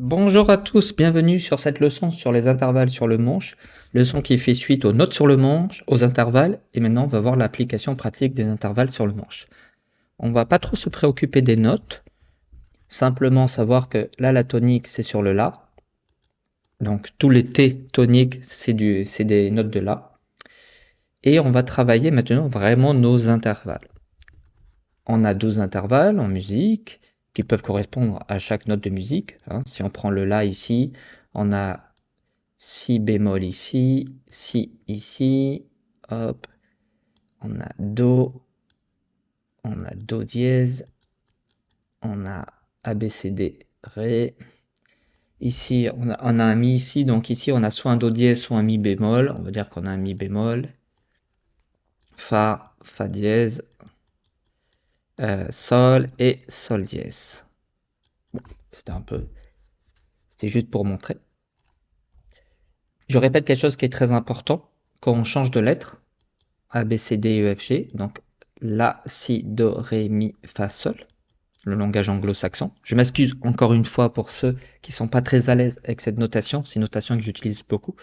Bonjour à tous, bienvenue sur cette leçon sur les intervalles sur le manche, leçon qui fait suite aux notes sur le manche, aux intervalles, et maintenant on va voir l'application pratique des intervalles sur le manche. On va pas trop se préoccuper des notes, simplement savoir que là la tonique c'est sur le La, donc tous les T toniques c'est des notes de La, et on va travailler maintenant vraiment nos intervalles. On a 12 intervalles en musique qui peuvent correspondre à chaque note de musique. Si on prend le La ici, on a si bémol ici, si ici, hop, on a do, on a do dièse, on a ABCD, ré. Ici, on a un mi ici, donc ici on a soit un do dièse, soit un mi bémol. On va dire qu'on a un mi bémol, fa, fa dièse, sol et sol dièse. Bon, c'était juste pour montrer. Je répète quelque chose qui est très important quand on change de lettre. A, B, C, D, E, F, G. Donc, La, Si, Do, Ré, Mi, Fa, Sol. Le langage anglo-saxon. Je m'excuse encore une fois pour ceux qui ne sont pas très à l'aise avec cette notation. C'est une notation que j'utilise beaucoup.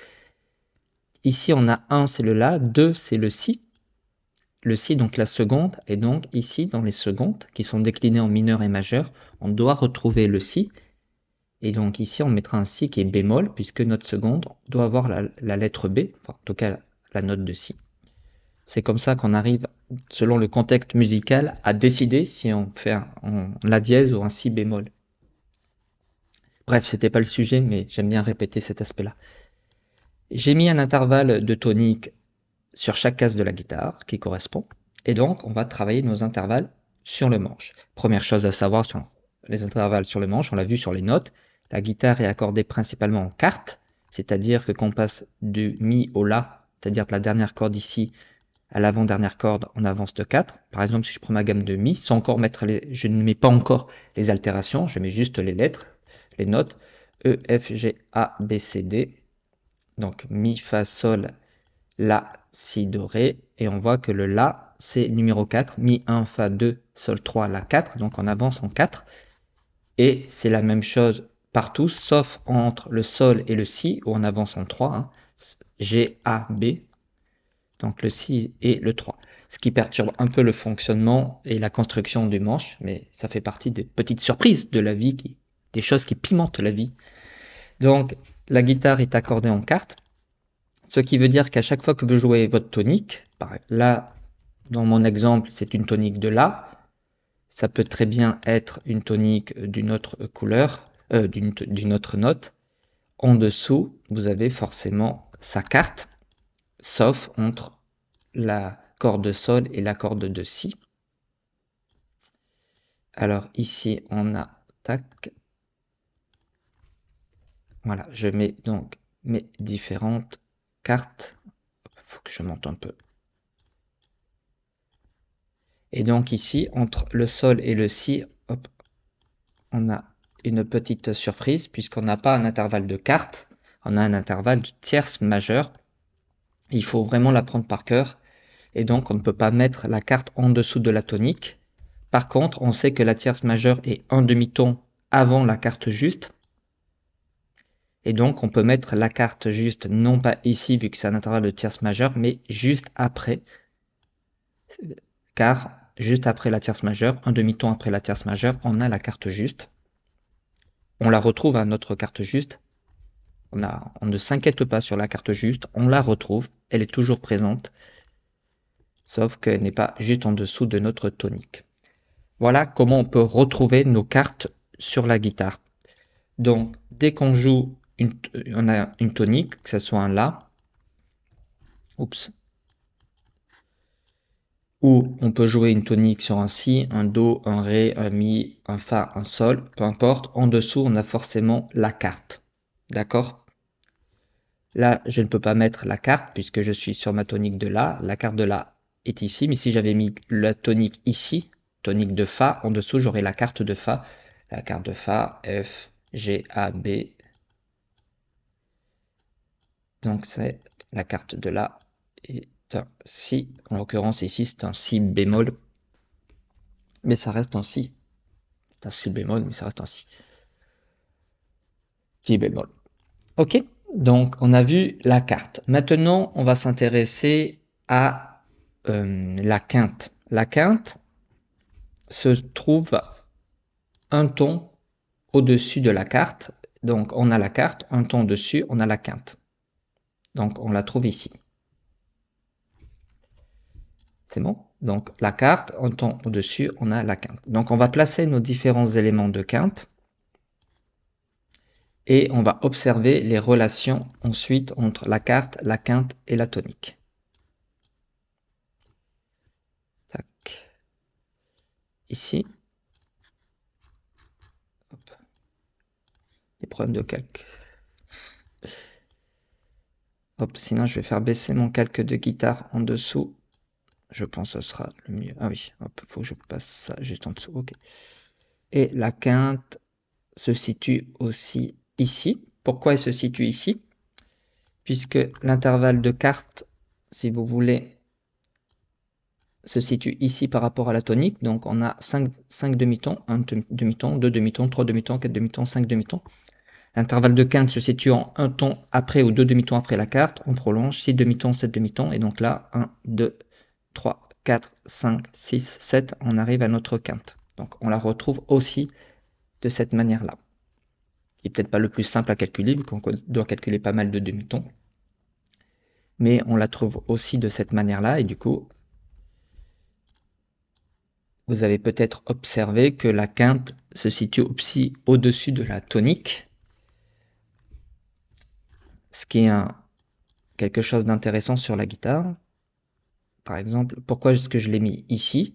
Ici, on a 1, c'est le La. 2, c'est le Si. Le Si, donc la seconde. Et donc, ici, dans les secondes, qui sont déclinées en mineur et majeur, on doit retrouver le Si. Et donc, ici, on mettra un Si qui est bémol, puisque notre seconde doit avoir la lettre B, enfin, en tout cas, la note de Si. C'est comme ça qu'on arrive, selon le contexte musical, à décider si on fait un La dièse ou un Si bémol. Bref, c'était pas le sujet, mais j'aime bien répéter cet aspect-là. J'ai mis un intervalle de tonique sur chaque case de la guitare qui correspond, et donc on va travailler nos intervalles sur le manche. Première chose à savoir sur les intervalles sur le manche, on l'a vu sur les notes, la guitare est accordée principalement en quarte, c'est-à-dire que quand on passe du Mi au La, c'est-à-dire de la dernière corde ici à l'avant-dernière corde, on avance de 4. Par exemple, si je prends ma gamme de Mi, sans encore je ne mets pas encore les altérations, je mets juste les lettres, les notes, E, F, G, A, B, C, D. Donc Mi, Fa, Sol, La, Si, Do, Ré. Et on voit que le La, c'est numéro 4. Mi, 1, Fa, 2, Sol, 3, La, 4. Donc on avance en 4. Et c'est la même chose partout, sauf entre le Sol et le Si, où on avance en 3. G, A, B. Donc le Si et le 3. Ce qui perturbe un peu le fonctionnement et la construction du manche, mais ça fait partie des petites surprises de la vie, des choses qui pimentent la vie. Donc la guitare est accordée en quarte, ce qui veut dire qu'à chaque fois que vous jouez votre tonique, là dans mon exemple c'est une tonique de La, ça peut très bien être une tonique d'une autre couleur, d'une autre note. En dessous, vous avez forcément sa quarte, sauf entre la corde Sol et la corde de Si. Alors ici, on a, tac, voilà, je mets donc mes différentes cartes. Il faut que je monte un peu. Et donc ici, entre le Sol et le Si, hop, on a une petite surprise, puisqu'on n'a pas un intervalle de cartes, on a un intervalle de tierce majeure. Il faut vraiment l'apprendre par cœur, et donc on ne peut pas mettre la carte en dessous de la tonique. Par contre, on sait que la tierce majeure est un demi-ton avant la carte juste. Et donc, on peut mettre la carte juste, non pas ici, vu que c'est un intervalle de tierce majeure, mais juste après. Car juste après la tierce majeure, un demi-ton après la tierce majeure, on a la carte juste. On la retrouve à notre carte juste. On ne s'inquiète pas sur la carte juste, on la retrouve, elle est toujours présente. Sauf qu'elle n'est pas juste en dessous de notre tonique. Voilà comment on peut retrouver nos cartes sur la guitare. Donc, dès qu'on joue, on a une tonique, que ce soit un La, oups, ou on peut jouer une tonique sur un Si, un Do, un Ré, un Mi, un Fa, un Sol, peu importe. En dessous, on a forcément la carte. D'accord? Là, je ne peux pas mettre la carte puisque je suis sur ma tonique de La. La carte de La est ici, mais si j'avais mis la tonique ici, tonique de Fa, en dessous, j'aurais la carte de Fa. La carte de Fa, F, G, A, B. Donc c'est la carte de La est un Si. En l'occurrence, ici, c'est un Si bémol. Mais ça reste un Si. C'est un Si bémol, mais ça reste un Si. si bémol. Ok, donc on a vu la carte. Maintenant, on va s'intéresser à la quinte. La quinte se trouve un ton au-dessus de la carte. Donc on a la carte, un ton dessus, on a la quinte. Donc on la trouve ici. C'est bon? Donc la carte, un ton au-dessus, on a la quinte. Donc on va placer nos différents éléments de quinte et on va observer les relations ensuite entre la carte, la quinte et la tonique. Tac. Ici. Hop. Des problèmes de calque. Hop, sinon je vais faire baisser mon calque de guitare en dessous. Je pense que ce sera le mieux. Ah oui, hop, faut que je passe ça juste en dessous. Ok. Et la quinte se situe aussi ici. Pourquoi elle se situe ici? Puisque l'intervalle de quarte, si vous voulez, se situe ici par rapport à la tonique. Donc on a 5 demi-tons, 1 demi-ton, 2 demi-tons, 3 demi-tons, 4 demi-tons, 5 demi-tons. L'intervalle de quinte se situe en un ton après ou 2 demi-tons après la carte. On prolonge 6 demi-tons, 7 demi-tons. Et donc là, 1, 2, 3, 4, 5, 6, 7, on arrive à notre quinte. Donc on la retrouve aussi de cette manière-là. Il n'est peut-être pas le plus simple à calculer, vu qu'on doit calculer pas mal de demi-tons. Mais on la trouve aussi de cette manière-là. Et du coup, vous avez peut-être observé que la quinte se situe aussi au-dessus de la tonique. Ce qui est quelque chose d'intéressant sur la guitare. Par exemple, pourquoi est-ce que je l'ai mis ici?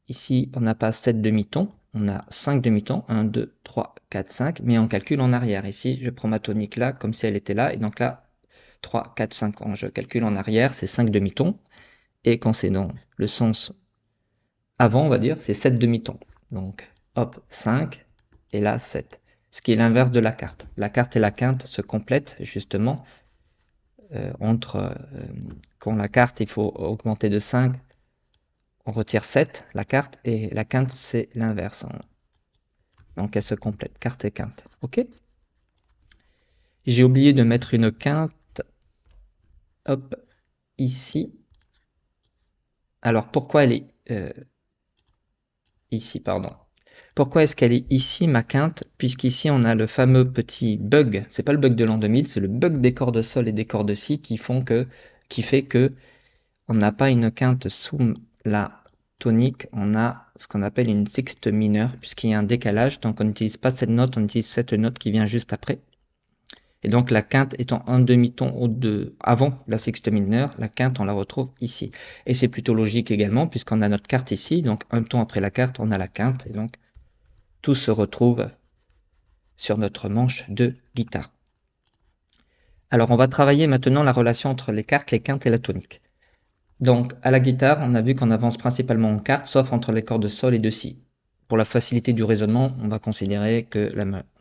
Ici, on n'a pas 7 demi-tons, on a 5 demi-tons, 1, 2, 3, 4, 5, mais on calcule en arrière. Ici, je prends ma tonique là, comme si elle était là, et donc là, 3, 4, 5, quand je calcule en arrière, c'est 5 demi-tons, et quand c'est dans le sens avant, on va dire, c'est 7 demi-tons. Donc, hop, 5, et là, 7. Ce qui est l'inverse de la carte. La carte et la quinte se complètent, justement, quand la carte, il faut augmenter de 5, on retire 7, la carte, et la quinte, c'est l'inverse. Donc, elle se complète, carte et quinte. OK? J'ai oublié de mettre une quinte, hop, ici. Alors, pourquoi elle est ici, pardon. Pourquoi est-ce qu'elle est ici, ma quinte? Puisqu'ici, on a le fameux petit bug. C'est pas le bug de l'an 2000, c'est le bug des cordes sol et des cordes si qui fait que on n'a pas une quinte sous la tonique, on a ce qu'on appelle une sixte mineure, puisqu'il y a un décalage, donc on n'utilise pas cette note, on utilise cette note qui vient juste après. Et donc la quinte étant un demi-ton avant la sixte mineure, la quinte on la retrouve ici. Et c'est plutôt logique également, puisqu'on a notre carte ici, donc un ton après la carte, on a la quinte, et donc tout se retrouve sur notre manche de guitare. Alors on va travailler maintenant la relation entre les cartes, les quintes et la tonique. Donc, à la guitare, on a vu qu'on avance principalement en quarte, sauf entre les cordes de sol et de si. Pour la facilité du raisonnement, on va considérer que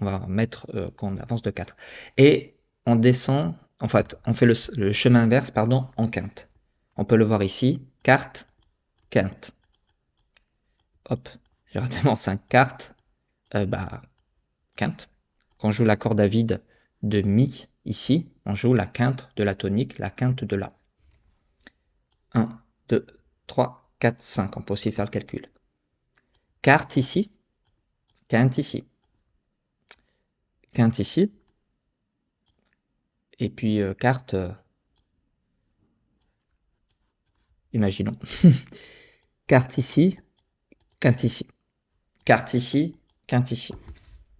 on va mettre qu'on avance de 4. Et on descend, en fait, on fait le chemin inverse, pardon, en quinte. On peut le voir ici, quarte, quinte. Hop, j'ai raté mon 5 cartes, quinte. Quand on joue la corde à vide de mi, ici, on joue la quinte de la tonique, la quinte de la. 1, 2, 3, 4, 5. On peut aussi faire le calcul. Quarte ici, quinte ici, quinte ici, et puis quarte, imaginons. Quarte ici, quinte ici, quarte ici, quinte ici.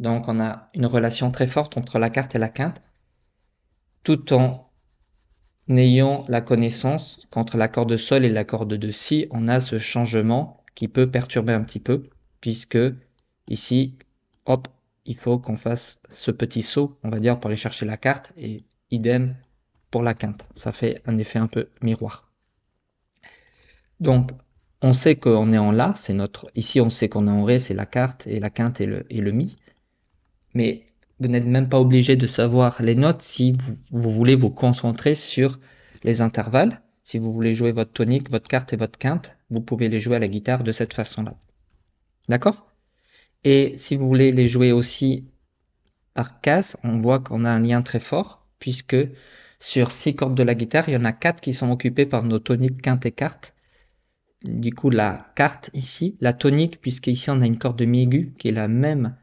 Donc on a une relation très forte entre la quarte et la quinte, tout en ayant la connaissance qu'entre la corde sol et la corde de si, on a ce changement qui peut perturber un petit peu, puisque ici, hop, il faut qu'on fasse ce petit saut, on va dire, pour aller chercher la carte, et idem pour la quinte. Ça fait un effet un peu miroir. Donc, on sait qu'on est en la, c'est notre. Ici, on sait qu'on est en ré, c'est la carte, et la quinte et le mi. Mais vous n'êtes même pas obligé de savoir les notes si vous voulez vous concentrer sur les intervalles. Si vous voulez jouer votre tonique, votre quarte et votre quinte, vous pouvez les jouer à la guitare de cette façon-là. D'accord? Et si vous voulez les jouer aussi par case, on voit qu'on a un lien très fort, puisque sur 6 cordes de la guitare, il y en a 4 qui sont occupées par nos toniques, quinte et quarte. Du coup, la quarte ici, la tonique, puisqu'ici on a une corde de mi aigu qui est la même,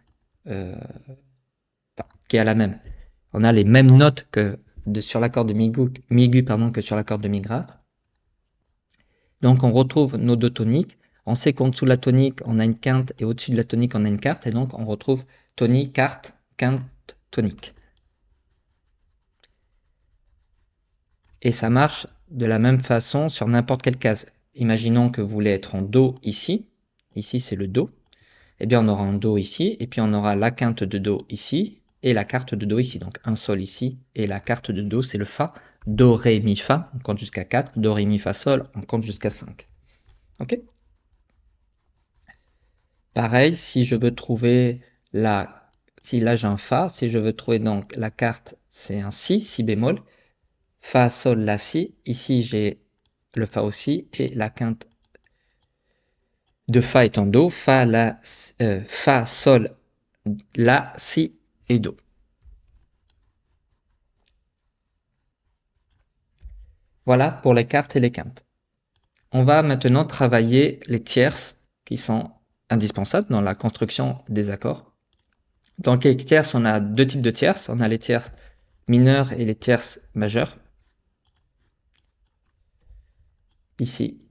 on a les mêmes notes que sur la corde de mi aigu que sur la corde de mi grave. Donc on retrouve nos deux toniques. On sait qu'en dessous de la tonique, on a une quinte et au-dessus de la tonique, on a une quarte. Et donc on retrouve tonique, quarte, quinte, tonique. Et ça marche de la même façon sur n'importe quelle case. Imaginons que vous voulez être en Do ici. Ici, c'est le Do. Eh bien, on aura un Do ici. Et puis, on aura la quinte de Do ici et la quarte de Do ici. Donc, un Sol ici. Et la quarte de Do, c'est le Fa. Do, Ré, Mi, Fa. On compte jusqu'à 4. Do, Ré, Mi, Fa, Sol. On compte jusqu'à 5. OK? Pareil, si je veux trouver si là j'ai un Fa, si je veux trouver donc la quarte, c'est un Si bémol. Fa, Sol, La, Si. Ici, j'ai le Fa aussi et la quinte de Fa est en Do. Fa, Sol, La, Si et Do. Voilà pour les quartes et les quintes. On va maintenant travailler les tierces qui sont indispensables dans la construction des accords. Dans les tierces, on a deux types de tierces. On a les tierces mineures et les tierces majeures. Ici.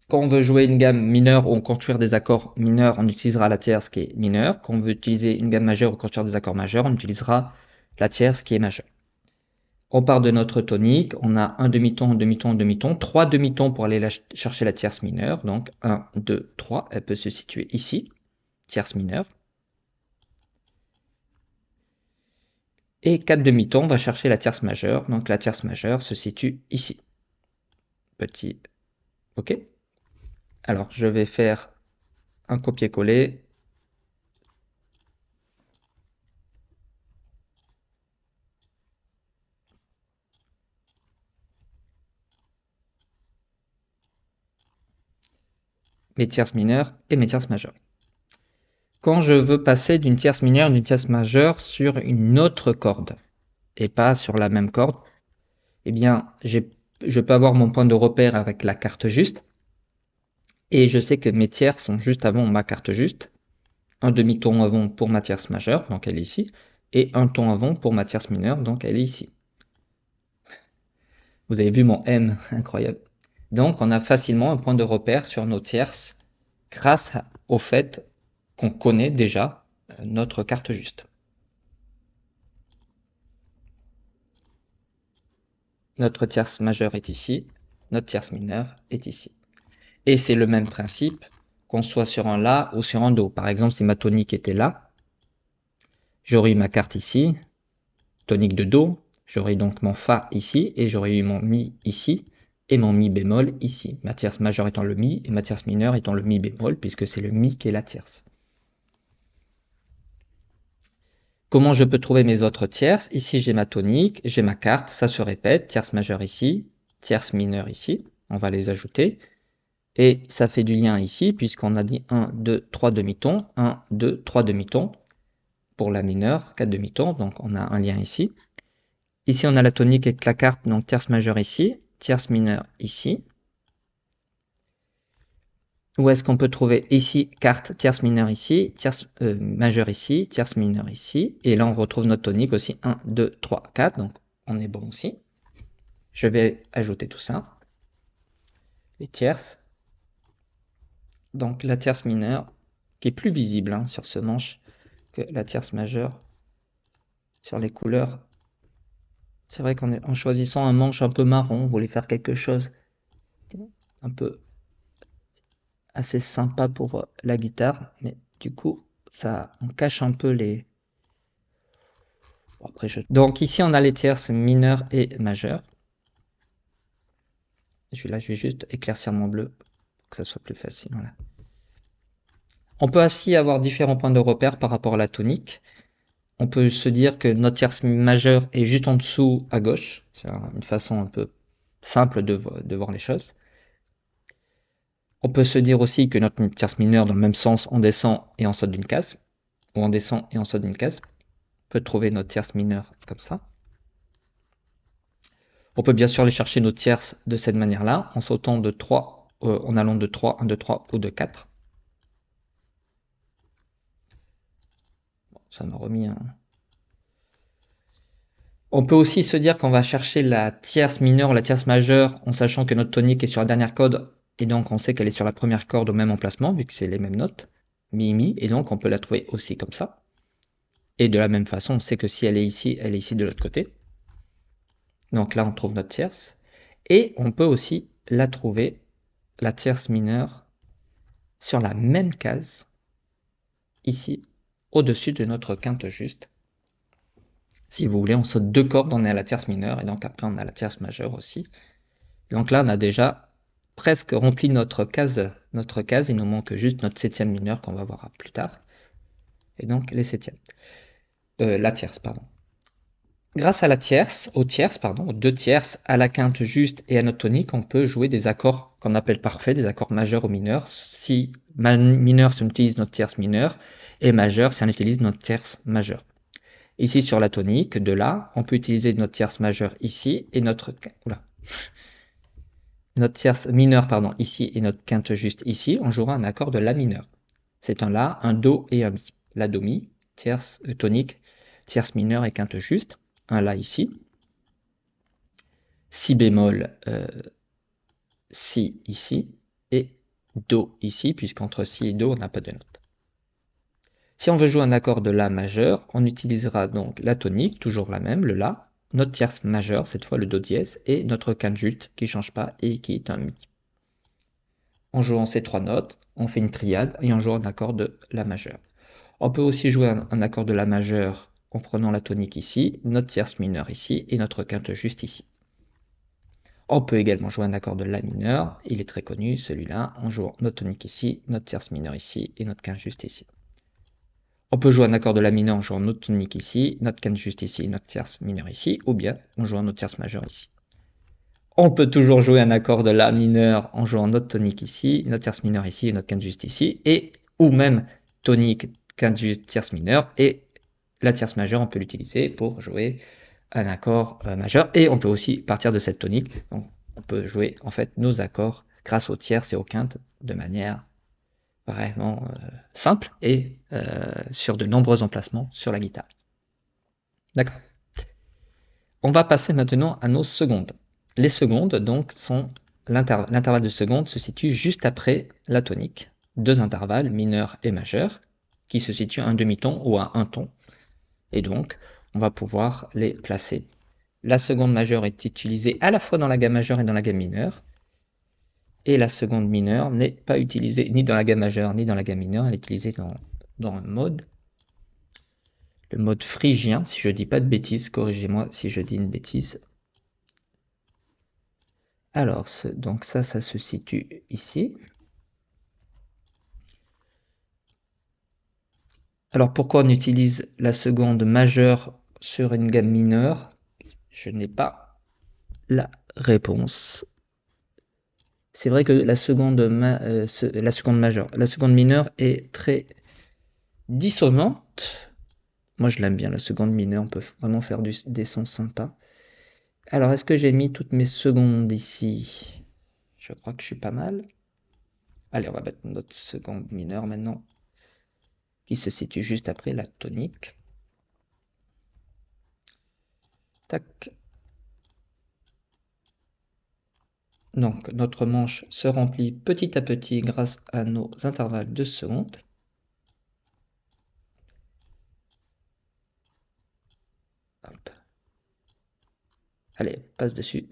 Quand on veut jouer une gamme mineure ou construire des accords mineurs, on utilisera la tierce qui est mineure. Quand on veut utiliser une gamme majeure ou construire des accords majeurs, on utilisera la tierce qui est majeure. On part de notre tonique, on a un demi-ton, un demi-ton, un demi-ton, 3 demi-tons pour aller chercher la tierce mineure. Donc 1, 2, 3, elle peut se situer ici, tierce mineure. Et 4 demi-tons, on va chercher la tierce majeure. Donc la tierce majeure se situe ici. Petit, ok. Alors je vais faire un copier-coller. Mes tierces mineures et mes tierces majeures. Quand je veux passer d'une tierce mineure à une tierce majeure sur une autre corde, et pas sur la même corde, eh bien, je peux avoir mon point de repère avec la carte juste, et je sais que mes tierces sont juste avant ma carte juste, un demi-ton avant pour ma tierce majeure, donc elle est ici, et un ton avant pour ma tierce mineure, donc elle est ici. Vous avez vu mon M, incroyable. Donc on a facilement un point de repère sur nos tierces grâce au fait qu'on connaît déjà notre carte juste. Notre tierce majeure est ici, notre tierce mineure est ici. Et c'est le même principe qu'on soit sur un La ou sur un Do. Par exemple, si ma tonique était là, j'aurais eu ma carte ici, tonique de Do, j'aurais donc mon Fa ici, et j'aurais eu mon Mi ici, et mon Mi bémol ici. Ma tierce majeure étant le Mi, et ma tierce mineure étant le Mi bémol, puisque c'est le Mi qui est la tierce. Comment je peux trouver mes autres tierces? Ici, j'ai ma tonique, j'ai ma carte, ça se répète, tierce majeure ici, tierce mineure ici, on va les ajouter. Et ça fait du lien ici, puisqu'on a dit 1, 2, 3 demi-tons, 1, 2, 3 demi-tons. Pour la mineure, 4 demi-tons, donc on a un lien ici. Ici, on a la tonique avec la carte, donc tierce majeure ici, tierce mineure ici. Où est-ce qu'on peut trouver ici, carte, tierce mineure ici, tierce majeure ici, tierce mineure ici. Et là, on retrouve notre tonique aussi, 1, 2, 3, 4, donc on est bon aussi. Je vais ajouter tout ça. Les tierces. Donc la tierce mineure, qui est plus visible hein, sur ce manche que la tierce majeure sur les couleurs. C'est vrai qu'en choisissant un manche un peu marron, on voulait faire quelque chose un peu assez sympa pour la guitare, mais du coup, ça on cache un peu les... Bon, après, donc ici, on a les tierces mineures et majeures. Là, je vais juste éclaircir mon bleu pour que ça soit plus facile. Voilà. On peut ainsi avoir différents points de repère par rapport à la tonique. On peut se dire que notre tierce majeure est juste en dessous à gauche. C'est une façon un peu simple de voir les choses. On peut se dire aussi que notre tierce mineure, dans le même sens, on descend et on saute d'une case. Ou on descend et on saute d'une case. peut trouver nos tierces mineures comme ça. On peut bien sûr aller chercher nos tierces de cette manière-là, en sautant de 3, en allant de 3, 1, 2, 3 ou de 4. Bon, ça m'a remis un... On peut aussi se dire qu'on va chercher la tierce mineure, la tierce majeure, en sachant que notre tonique est sur la dernière corde, et donc on sait qu'elle est sur la première corde au même emplacement, vu que c'est les mêmes notes, mi, mi, et donc on peut la trouver aussi comme ça. Et de la même façon, on sait que si elle est ici de l'autre côté. Donc là, on trouve notre tierce. Et on peut aussi la trouver, la tierce mineure, sur la même case, ici, au-dessus de notre quinte juste. Si vous voulez, on saute 2 cordes, on est à la tierce mineure, et donc après on a la tierce majeure aussi. Donc là, on a déjà presque rempli notre case. Il nous manque juste notre septième mineure qu'on va voir plus tard. Et donc les septièmes. La tierce, pardon. Grâce à la tierce, aux deux tierces, à la quinte juste et à notre tonique, on peut jouer des accords qu'on appelle parfaits, des accords majeurs ou mineurs. Si mineur, si on utilise notre tierce mineure, et majeur, si on utilise notre tierce majeure. Ici sur la tonique, de là, on peut utiliser notre tierce majeure ici et notre tierce mineure ici et notre quinte juste ici. On jouera un accord de la mineur. C'est un la, un do et un mi. La do mi, tierce tonique, tierce mineure et quinte juste. Un la ici. Si bémol, si ici et do ici, puisqu'entre si et do on n'a pas de note. Si on veut jouer un accord de la majeur, on utilisera donc la tonique, toujours la même, le la, notre tierce majeure, cette fois le do dièse, et notre quinte juste qui ne change pas et qui est un mi. En jouant ces trois notes, on fait une triade et on joue un accord de la majeure. On peut aussi jouer un accord de la majeure en prenant la tonique ici, notre tierce mineure ici et notre quinte juste ici. On peut également jouer un accord de la mineure, il est très connu celui-là, en jouant notre tonique ici, notre tierce mineure ici et notre quinte juste ici. On peut jouer un accord de la mineure en jouant notre tonique ici, notre quinte juste ici, notre tierce mineure ici, ou bien en jouant notre tierce majeure ici. On peut toujours jouer un accord de la mineure en jouant notre tonique ici, notre tierce mineure ici et notre quinte juste ici, et ou même tonique, quinte juste, tierce mineure, et la tierce majeure, on peut l'utiliser pour jouer un accord majeur, et on peut aussi partir de cette tonique. Donc, on peut jouer en fait nos accords grâce aux tierces et aux quintes de manière vraiment simple et sur de nombreux emplacements sur la guitare. D'accord. On va passer maintenant à nos secondes. Les secondes, donc, sont l'intervalle de seconde se situe juste après la tonique. Deux intervalles, mineur et majeur, qui se situent à un demi-ton ou à un ton. Et donc, on va pouvoir les placer. La seconde majeure est utilisée à la fois dans la gamme majeure et dans la gamme mineure. Et la seconde mineure n'est pas utilisée ni dans la gamme majeure ni dans la gamme mineure. Elle est utilisée dans un mode, le mode phrygien, si je dis pas de bêtises. Corrigez-moi si je dis une bêtise. Alors, donc ça se situe ici. Alors, pourquoi on utilise la seconde majeure sur une gamme mineure? Je n'ai pas la réponse. C'est vrai que la seconde majeure, la seconde mineure est très dissonante. Moi, je l'aime bien, la seconde mineure. On peut vraiment faire des sons sympas. Alors, est-ce que j'ai mis toutes mes secondes ici? Je crois que je suis pas mal. Allez, on va mettre notre seconde mineure maintenant, qui se situe juste après la tonique. Tac. Donc, notre manche se remplit petit à petit grâce à nos intervalles de secondes. Hop. Allez, passe dessus.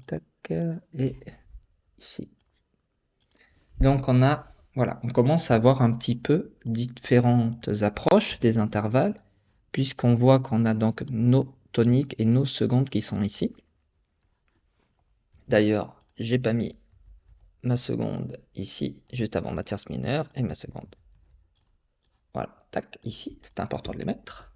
Tac, et ici. Donc on commence à avoir un petit peu différentes approches des intervalles, puisqu'on voit qu'on a donc nos toniques et nos secondes qui sont ici. D'ailleurs, j'ai pas mis ma seconde ici, juste avant ma tierce mineure, et ma seconde. Voilà, tac, ici, c'est important de les mettre.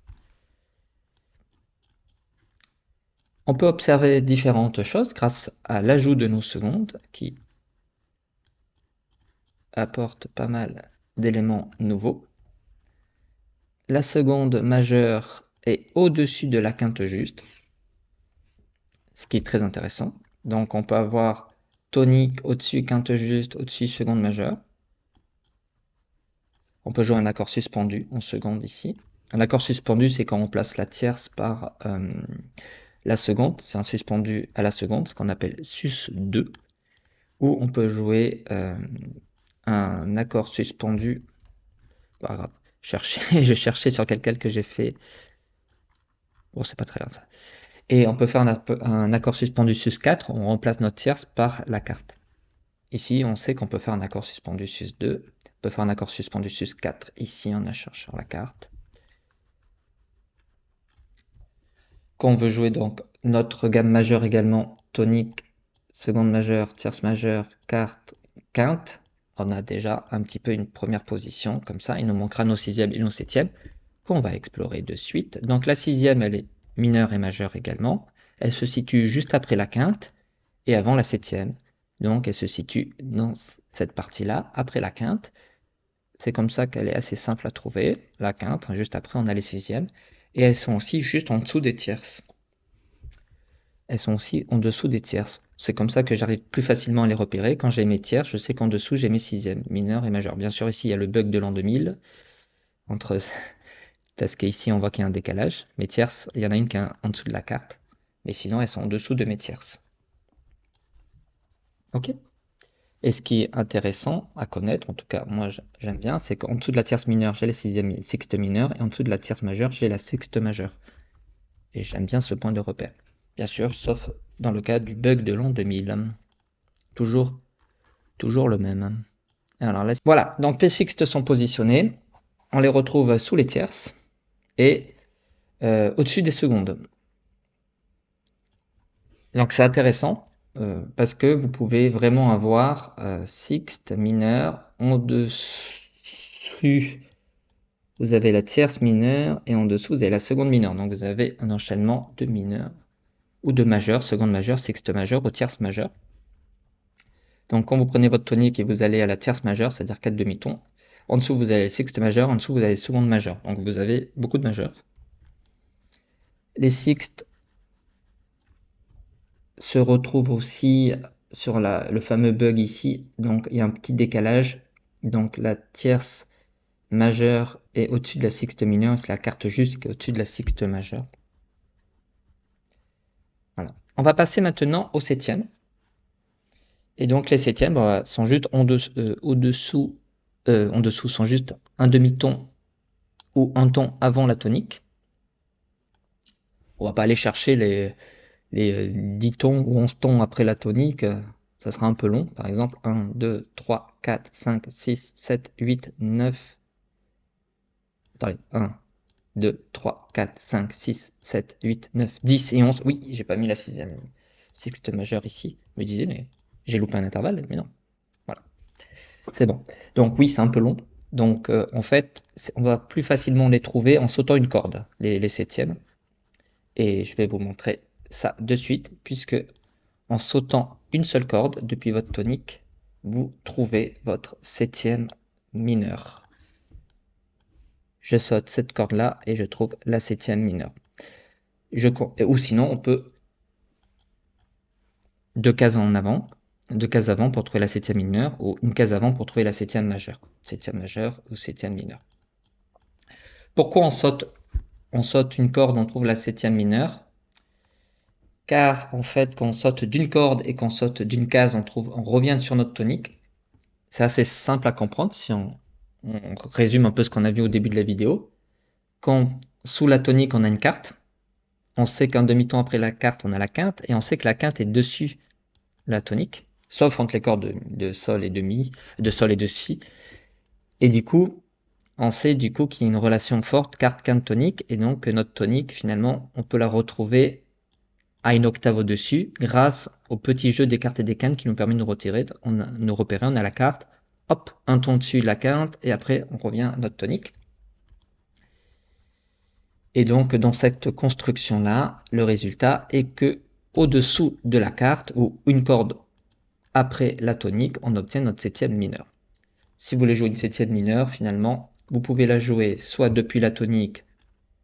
On peut observer différentes choses grâce à l'ajout de nos secondes qui apporte pas mal d'éléments nouveaux. La seconde majeure est au-dessus de la quinte juste, ce qui est très intéressant. Donc on peut avoir tonique au-dessus, quinte juste, au-dessus, seconde majeure. On peut jouer un accord suspendu en seconde ici. Un accord suspendu, c'est quand on place la tierce par la seconde. C'est un suspendu à la seconde, ce qu'on appelle sus2. Ou on peut jouer un accord suspendu. Pas grave. Je cherchais sur quel calque que j'ai fait. Bon, c'est pas très grave ça. Et on peut faire un accord suspendu sus4. On remplace notre tierce par la carte. Ici, on sait qu'on peut faire un accord suspendu sus2. On peut faire un accord suspendu sus4 ici en cherchant la carte. Quand on veut jouer donc notre gamme majeure également, tonique, seconde majeure, tierce majeure, carte, quinte, on a déjà un petit peu une première position comme ça. Il nous manquera nos sixièmes et nos septièmes qu'on va explorer de suite. Donc la sixième, elle est mineure et majeure également. Elle se situe juste après la quinte et avant la septième. Donc elle se situe dans cette partie-là, après la quinte. C'est comme ça qu'elle est assez simple à trouver, la quinte. Juste après, on a les sixièmes. Et elles sont aussi juste en dessous des tierces. Elles sont aussi en dessous des tierces. C'est comme ça que j'arrive plus facilement à les repérer. Quand j'ai mes tierces, je sais qu'en dessous, j'ai mes sixièmes, mineurs et majeurs. Bien sûr, ici, il y a le bug de l'an 2000. Parce qu'ici, on voit qu'il y a un décalage. Mes tierces, il y en a une qui est en dessous de la carte. Mais sinon, elles sont en dessous de mes tierces. OK? Et ce qui est intéressant à connaître, en tout cas moi j'aime bien, c'est qu'en dessous de la tierce mineure, j'ai la sixième sexte mineure, et en dessous de la tierce majeure, j'ai la sexte majeure. Et j'aime bien ce point de repère. Bien sûr, sauf dans le cas du bug de l'an 2000. Toujours le même. Alors là, voilà, donc les sextes sont positionnés. On les retrouve sous les tierces et au-dessus des secondes. Donc c'est intéressant. Parce que vous pouvez vraiment avoir sixte mineur en dessus. Vous avez la tierce mineure et en dessous vous avez la seconde mineure. Donc vous avez un enchaînement de mineurs ou de majeurs, seconde majeure, sexte majeure ou tierce majeure. Donc quand vous prenez votre tonique et vous allez à la tierce majeure, c'est-à-dire 4 demi-tons, en dessous vous avez sexte majeure, en dessous vous avez seconde majeure. Donc vous avez beaucoup de majeurs. Les sixtes se retrouve aussi sur le fameux bug ici. Donc il y a un petit décalage. Donc la tierce majeure est au-dessus de la sixte mineure, c'est la carte juste qui est au-dessus de la sixte majeure. Voilà. On va passer maintenant au septième. Et donc les septièmes sont juste en dessous sont juste un demi-ton ou un ton avant la tonique. On va pas aller chercher les 10 tons ou 11 tons après la tonique, ça sera un peu long. Par exemple, 1, 2, 3, 4, 5, 6, 7, 8, 9. Attendez, 1, 2, 3, 4, 5, 6, 7, 8, 9, 10 et 11. Oui, j'ai pas mis la sixième sexte majeure ici. Je me disais, mais j'ai loupé un intervalle, mais non. Voilà. C'est bon. Donc oui, c'est un peu long. Donc en fait, on va plus facilement les trouver en sautant une corde, les septièmes. Et je vais vous montrer ça de suite, puisque en sautant une seule corde depuis votre tonique, vous trouvez votre septième mineur. Je saute cette corde-là et je trouve la septième mineure. Ou sinon, on peut deux cases avant pour trouver la septième mineure, ou une case avant pour trouver la septième majeure. Septième majeure ou septième mineure. Pourquoi on saute une corde, on trouve la septième mineure? Car en fait, quand on saute d'une corde et qu'on saute d'une case, on revient sur notre tonique. C'est assez simple à comprendre si on résume un peu ce qu'on a vu au début de la vidéo. Quand sous la tonique, on a une carte, on sait qu'un demi-ton après la carte, on a la quinte, et on sait que la quinte est dessus la tonique, sauf entre les cordes de sol et de mi, de sol et de si. Et du coup, on sait qu'il y a une relation forte carte quinte tonique, et donc que notre tonique, finalement, on peut la retrouver à une octave au-dessus grâce au petit jeu des cartes et des quintes qui nous permet de nous repérer. On a la carte, hop, un ton dessus la quinte et après on revient à notre tonique. Et donc dans cette construction là, le résultat est que au-dessous de la carte ou une corde après la tonique, on obtient notre septième mineur. si vous voulez jouer une septième mineure, finalement, vous pouvez la jouer soit depuis la tonique,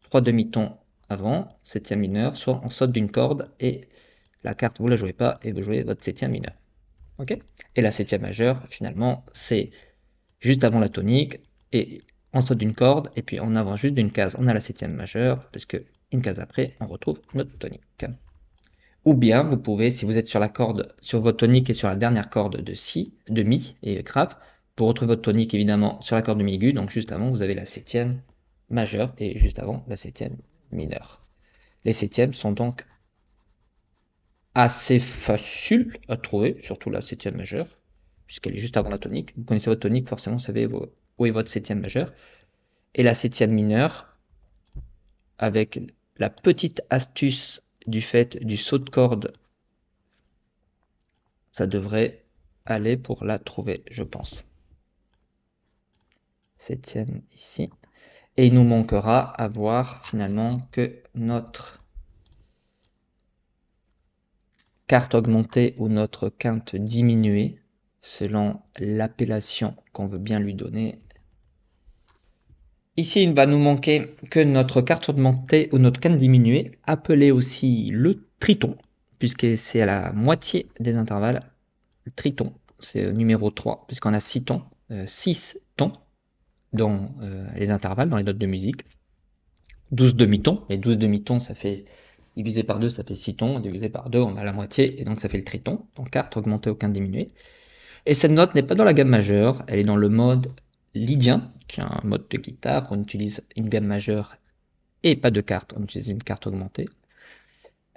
3 demi-tons avant, septième mineure, soit on saute d'une corde et la carte, vous la jouez pas et vous jouez votre septième mineure. Ok? Et la septième majeure, finalement, c'est juste avant la tonique et on saute d'une corde et puis on avance juste d'une case. On a la septième majeure, puisque une case après, on retrouve notre tonique. Ou bien, vous pouvez, si vous êtes sur la corde, sur votre tonique et sur la dernière corde de si, de mi et grave, pour retrouver votre tonique évidemment sur la corde de mi aiguë, donc juste avant, vous avez la septième majeure et juste avant la septième mineure. Les septièmes sont donc assez faciles à trouver, surtout la septième majeure, puisqu'elle est juste avant la tonique. Vous connaissez votre tonique, forcément, vous savez où est votre septième majeure. Et la septième mineure, avec la petite astuce du fait du saut de corde, ça devrait aller pour la trouver, je pense. Septième ici. Et il nous manquera à voir finalement que notre carte augmentée ou notre quinte diminuée, selon l'appellation qu'on veut bien lui donner. Ici, il va nous manquer que notre carte augmentée ou notre quinte diminuée, appelée aussi le triton, puisque c'est à la moitié des intervalles. Le triton, c'est numéro 3, puisqu'on a 6 tons, 6 tons dans les intervalles, dans les notes de musique. 12 demi-tons, et 12 demi-tons, ça fait divisé par 2, ça fait 6 tons, divisé par 2, on a la moitié, et donc ça fait le triton, donc carte augmentée ou quinte diminuée. Et cette note n'est pas dans la gamme majeure, elle est dans le mode lydien, qui est un mode de guitare, on utilise une gamme majeure et pas de carte, on utilise une carte augmentée.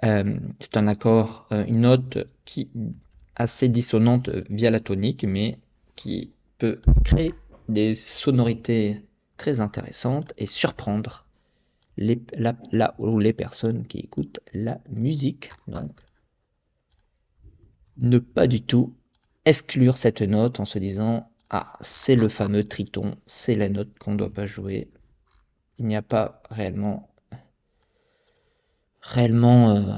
C'est un accord, une note qui assez dissonante via la tonique, mais qui peut créer des sonorités très intéressantes et surprendre là où les personnes qui écoutent la musique. Donc, ne pas du tout exclure cette note en se disant « Ah, c'est le fameux triton, c'est la note qu'on ne doit pas jouer ». Il n'y a pas réellement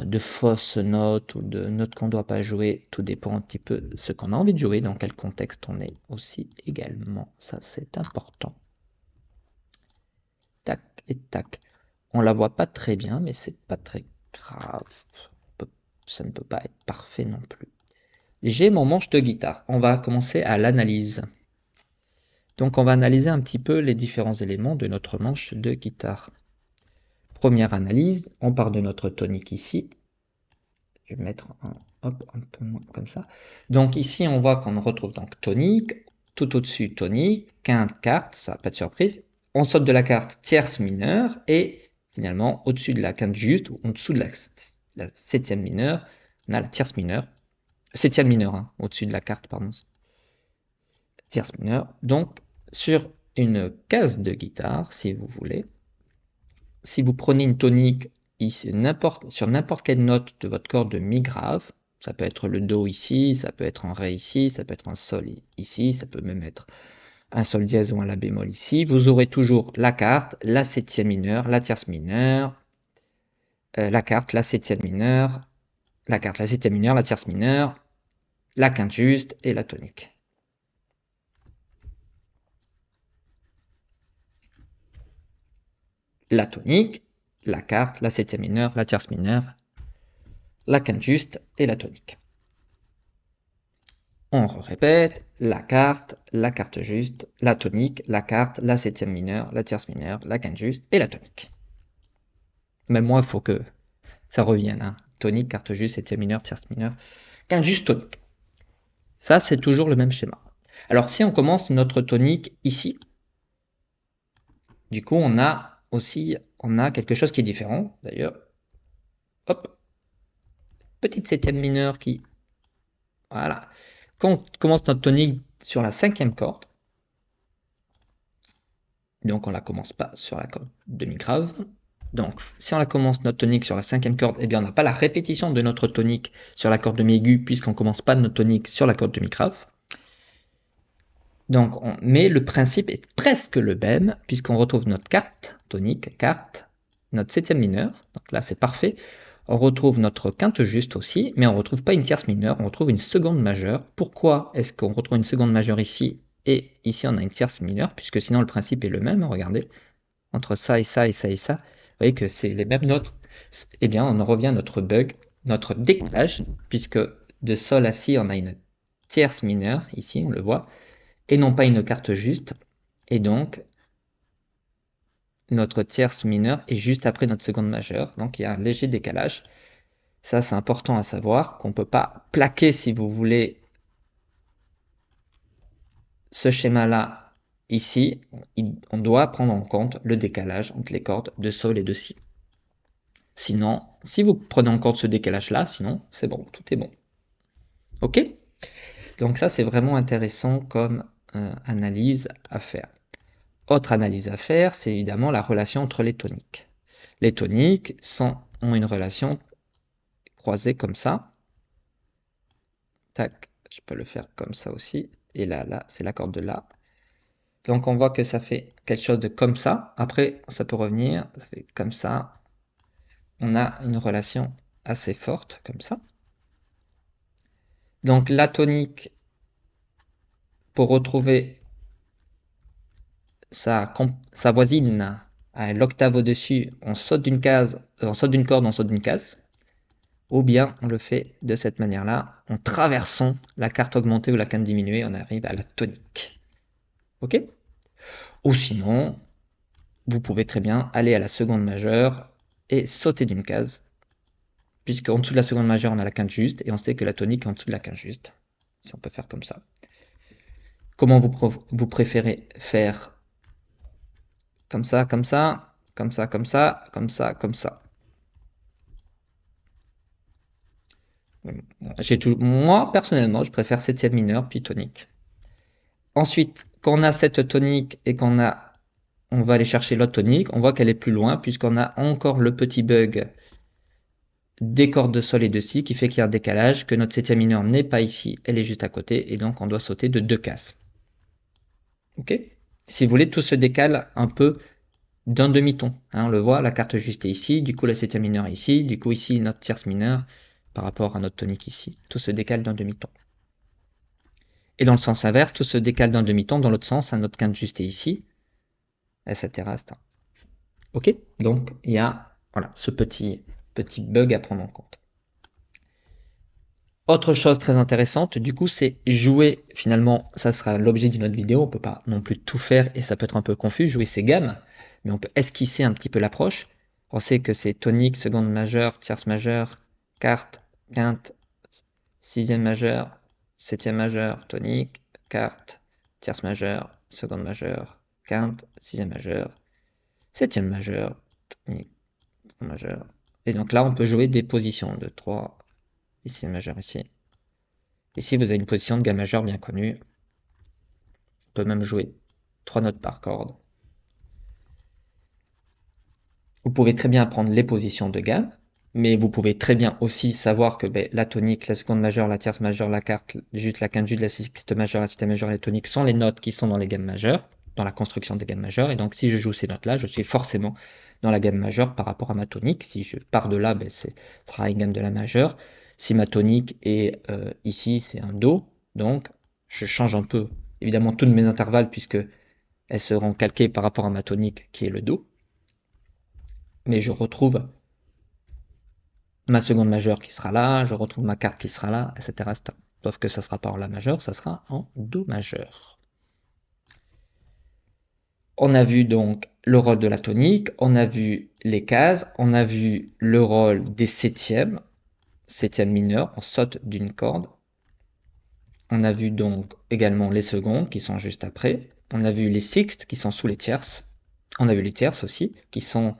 de fausses notes ou de notes qu'on ne doit pas jouer. Tout dépend un petit peu de ce qu'on a envie de jouer, dans quel contexte on est aussi également. Ça, c'est important. Tac et tac. On la voit pas très bien, mais c'est pas très grave. Ça ne peut pas être parfait non plus. J'ai mon manche de guitare. On va commencer à l'analyse. Donc on va analyser un petit peu les différents éléments de notre manche de guitare. Première analyse, on part de notre tonique ici. Je vais mettre un peu moins comme ça. Donc ici on voit qu'on retrouve donc tonique, tout au-dessus tonique, quinte, carte, ça pas de surprise. On saute de la carte tierce mineure et finalement au-dessus de la quinte juste, ou en dessous de la septième mineure, on a la tierce mineure. Septième mineure, hein, au-dessus de la carte, pardon. Tierce mineure. Donc, sur une case de guitare, si vous voulez, si vous prenez une tonique ici, sur n'importe quelle note de votre corde de mi grave, ça peut être le do ici, ça peut être un ré ici, ça peut être un sol ici, ça peut même être un sol dièse ou un la bémol ici, vous aurez toujours la carte, la septième mineure, la tierce mineure, la carte, la septième mineure, la carte, la septième mineure, la tierce mineure, la quinte juste et la tonique. La tonique, la carte, la septième mineure, la tierce mineure, la quinte juste et la tonique. On répète, la carte juste, la tonique, la carte, la septième mineure, la tierce mineure, la quinte juste et la tonique. Même moi, il faut que ça revienne. Hein. Tonique, carte juste, septième mineure, tierce mineure, quinte juste, tonique. Ça, c'est toujours le même schéma. Alors, si on commence notre tonique ici, du coup, on a quelque chose qui est différent. D'ailleurs, hop, petite septième mineure qui... Voilà. Quand on commence notre tonique sur la cinquième corde, donc on la commence pas sur la corde demi-grave. Donc, si on la commence notre tonique sur la cinquième corde, eh bien on n'a pas la répétition de notre tonique sur la corde demi-aiguë, puisqu'on commence pas notre tonique sur la corde demi-grave. Donc, mais le principe est presque le même, puisqu'on retrouve notre carte, tonique, carte, notre septième mineure, donc là c'est parfait. On retrouve notre quinte juste aussi, mais on ne retrouve pas une tierce mineure, on retrouve une seconde majeure. Pourquoi est-ce qu'on retrouve une seconde majeure ici et ici on a une tierce mineure, puisque sinon le principe est le même, regardez, entre ça et ça et ça et ça, vous voyez que c'est les mêmes notes, eh bien on en revient à notre bug, notre décalage, puisque de sol à si on a une tierce mineure, ici on le voit, et non pas une carte juste, et donc notre tierce mineure est juste après notre seconde majeure, donc il y a un léger décalage. Ça c'est important à savoir, qu'on ne peut pas plaquer, si vous voulez, ce schéma-là ici, on doit prendre en compte le décalage entre les cordes de sol et de si. Sinon, si vous prenez en compte ce décalage-là, sinon c'est bon, tout est bon. Ok? Donc ça c'est vraiment intéressant comme analyse à faire. Autre analyse à faire, c'est évidemment la relation entre les toniques. Les toniques ont une relation croisée comme ça. Tac, je peux le faire comme ça aussi. Et là, c'est la corde de La. Donc on voit que ça fait quelque chose de comme ça. Après, ça peut revenir, ça fait comme ça. On a une relation assez forte, comme ça. Donc la tonique, pour retrouver sa voisine à l'octave au-dessus, on saute d'une case, on saute d'une corde, on saute d'une case. Ou bien on le fait de cette manière-là, en traversant la carte augmentée ou la carte diminuée, on arrive à la tonique. Ok? Ou sinon, vous pouvez très bien aller à la seconde majeure et sauter d'une case, puisqu'en dessous de la seconde majeure, on a la quinte juste, et on sait que la tonique est en dessous de la quinte juste. Si on peut faire comme ça. Comment vous préférez faire? Comme ça, comme ça, comme ça, comme ça, comme ça, comme ça. Moi, personnellement, je préfère septième mineur puis tonique. Ensuite, quand on a cette tonique et on va aller chercher l'autre tonique, on voit qu'elle est plus loin puisqu'on a encore le petit bug des cordes de sol et de si qui fait qu'il y a un décalage, que notre septième mineur n'est pas ici, elle est juste à côté et donc on doit sauter de 2 cases. Ok? Si vous voulez, tout se décale un peu d'un demi-ton. On le voit, la carte juste est ici, du coup la septième mineure est ici, du coup ici notre tierce mineure par rapport à notre tonique ici. Tout se décale d'un demi-ton. Et dans le sens inverse, tout se décale d'un demi-ton dans l'autre sens, notre quinte juste est ici, etc. Ok? Donc il y a voilà, ce petit bug à prendre en compte. Autre chose très intéressante, du coup, c'est jouer, finalement, ça sera l'objet d'une autre vidéo, on peut pas non plus tout faire et ça peut être un peu confus, jouer ces gammes, mais on peut esquisser un petit peu l'approche. On sait que c'est tonique, seconde majeure, tierce majeure, quarte, quinte, sixième majeure, septième majeure, tonique, quarte, tierce majeure, seconde majeure, quinte, sixième majeure, septième majeure, tonique, majeure. Et donc là, on peut jouer des positions de 3, ici majeur, ici. Ici, vous avez une position de gamme majeure bien connue. On peut même jouer 3 notes par corde. Vous pouvez très bien prendre les positions de gamme, mais vous pouvez très bien aussi savoir que la tonique, la seconde majeure, la tierce majeure, la quarte, juste, la quinte juste, la sixte majeure, la septième majeure et la tonique sont les notes qui sont dans les gammes majeures, dans la construction des gammes majeures. Et donc, si je joue ces notes-là, je suis forcément dans la gamme majeure par rapport à ma tonique. Si je pars de là, ce sera une gamme de la majeure. Si ma tonique est ici, c'est un Do, donc je change un peu, évidemment, tous mes intervalles, puisque elles seront calquées par rapport à ma tonique, qui est le Do. Mais je retrouve ma seconde majeure qui sera là, je retrouve ma carte qui sera là, etc. Sauf que ça ne sera pas en La majeur, ça sera en Do majeur. On a vu donc le rôle de la tonique, on a vu les cases, on a vu le rôle des septièmes mineurs, on saute d'une corde. On a vu donc également les secondes qui sont juste après. On a vu les sixtes qui sont sous les tierces. On a vu les tierces aussi qui sont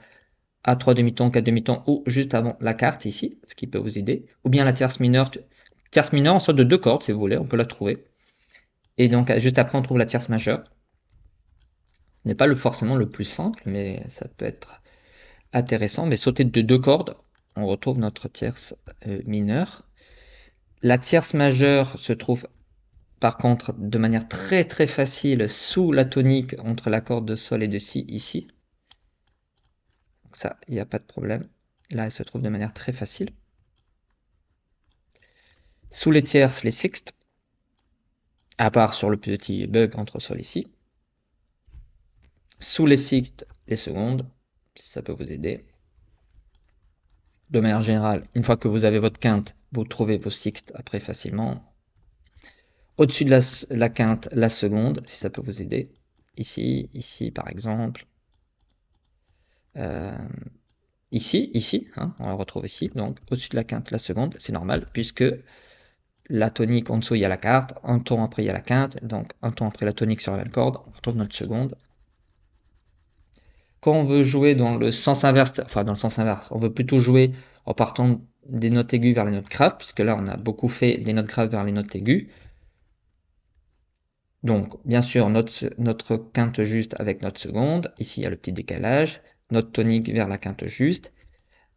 à 3 demi-tons, 4 demi-tons ou juste avant la carte ici, ce qui peut vous aider. Ou bien la tierce mineure. Tierce mineure, on saute de 2 cordes si vous voulez, on peut la trouver. Et donc juste après on trouve la tierce majeure. Ce n'est pas forcément le plus simple, mais ça peut être intéressant. Mais sauter de 2 cordes, on retrouve notre tierce mineure. La tierce majeure se trouve par contre de manière très très facile sous la tonique entre la corde de sol et de si ici. Donc ça, il n'y a pas de problème. Là, elle se trouve de manière très facile. Sous les tierces, les sixtes. à part sur le petit bug entre sol ici. Sous les sixtes, les secondes, si ça peut vous aider. De manière générale, une fois que vous avez votre quinte, vous trouvez vos sixtes après facilement. Au-dessus de la quinte, la seconde, si ça peut vous aider. Ici par exemple. Ici, hein, on la retrouve ici. Donc au-dessus de la quinte, la seconde, c'est normal, puisque la tonique en dessous, il y a la quarte, un ton après, il y a la quinte, donc un ton après la tonique sur la même corde, on retrouve notre seconde. Quand on veut jouer dans le sens inverse, enfin dans le sens inverse, on veut plutôt jouer en partant des notes aiguës vers les notes graves, puisque là on a beaucoup fait des notes graves vers les notes aiguës. Donc bien sûr notre quinte juste avec notre seconde, ici il y a le petit décalage, notre tonique vers la quinte juste,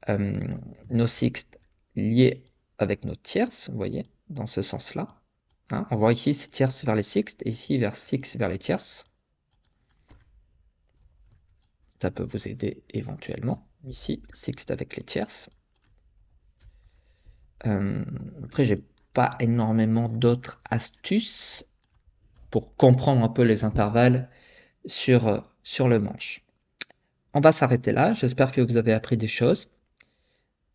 nos sixtes liés avec nos tierces, vous voyez, dans ce sens-là. Hein, on voit ici c'est tierces vers les sixtes, et ici vers six vers les tierces. Ça peut vous aider éventuellement. Ici, sixte avec les tierces. Après, j'ai pas énormément d'autres astuces pour comprendre un peu les intervalles sur le manche. On va s'arrêter là. J'espère que vous avez appris des choses.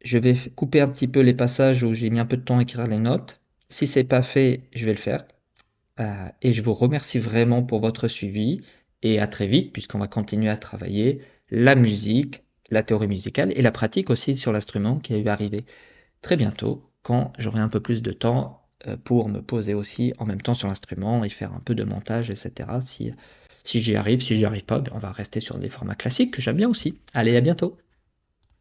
Je vais couper un petit peu les passages où j'ai mis un peu de temps à écrire les notes. Si c'est pas fait, je vais le faire. Et je vous remercie vraiment pour votre suivi et à très vite puisqu'on va continuer à travailler la musique, la théorie musicale et la pratique aussi sur l'instrument qui va arriver très bientôt quand j'aurai un peu plus de temps pour me poser aussi en même temps sur l'instrument et faire un peu de montage, etc. Si j'y arrive, si j'y arrive pas, on va rester sur des formats classiques que j'aime bien aussi. Allez, à bientôt!